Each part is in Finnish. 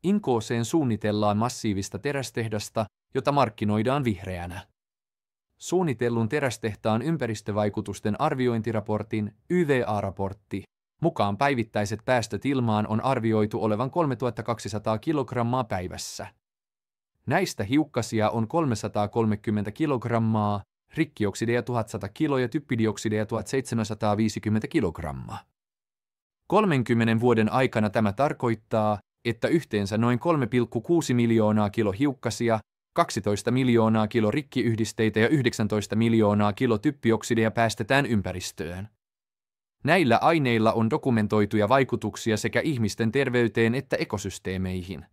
Inkooseen suunnitellaan massiivista terästehdasta, jota markkinoidaan vihreänä. Suunnitellun terästehtaan ympäristövaikutusten arviointiraportin YVA-raportti mukaan päivittäiset päästöt ilmaan on arvioitu olevan 3200 kilogrammaa päivässä. Näistä hiukkasia on 330 kilogrammaa, rikkioksideja 1100 kiloa ja typpidioksideja 1750 kilogrammaa. 30 vuoden aikana tämä tarkoittaa, että yhteensä noin 3,6 miljoonaa kilo hiukkasia, 12 miljoonaa kilo rikkiyhdisteitä ja 19 miljoonaa kilo typpioksideja päästetään ympäristöön. Näillä aineilla on dokumentoituja vaikutuksia sekä ihmisten terveyteen että ekosysteemeihin.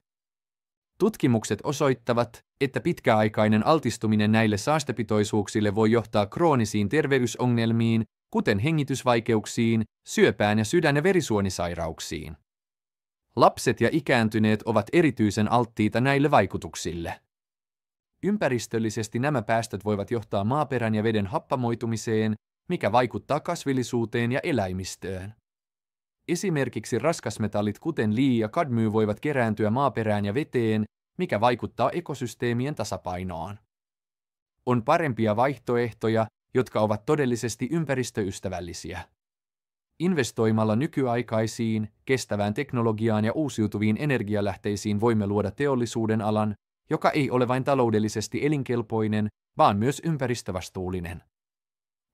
Tutkimukset osoittavat, että pitkäaikainen altistuminen näille saastepitoisuuksille voi johtaa kroonisiin terveysongelmiin, kuten hengitysvaikeuksiin, syöpään ja sydän- ja verisuonisairauksiin. Lapset ja ikääntyneet ovat erityisen alttiita näille vaikutuksille. Ympäristöllisesti nämä päästöt voivat johtaa maaperän ja veden happamoitumiseen, mikä vaikuttaa kasvillisuuteen ja eläimistöön. Esimerkiksi raskasmetallit kuten lii ja kadmium voivat kerääntyä maaperään ja veteen, mikä vaikuttaa ekosysteemien tasapainoon. On parempia vaihtoehtoja, jotka ovat todellisesti ympäristöystävällisiä. Investoimalla nykyaikaisiin, kestävään teknologiaan ja uusiutuviin energialähteisiin voimme luoda teollisuuden alan, joka ei ole vain taloudellisesti elinkelpoinen, vaan myös ympäristövastuullinen.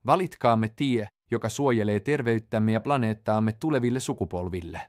Valitkaamme tie, joka suojelee terveyttämme ja planeettaamme tuleville sukupolville.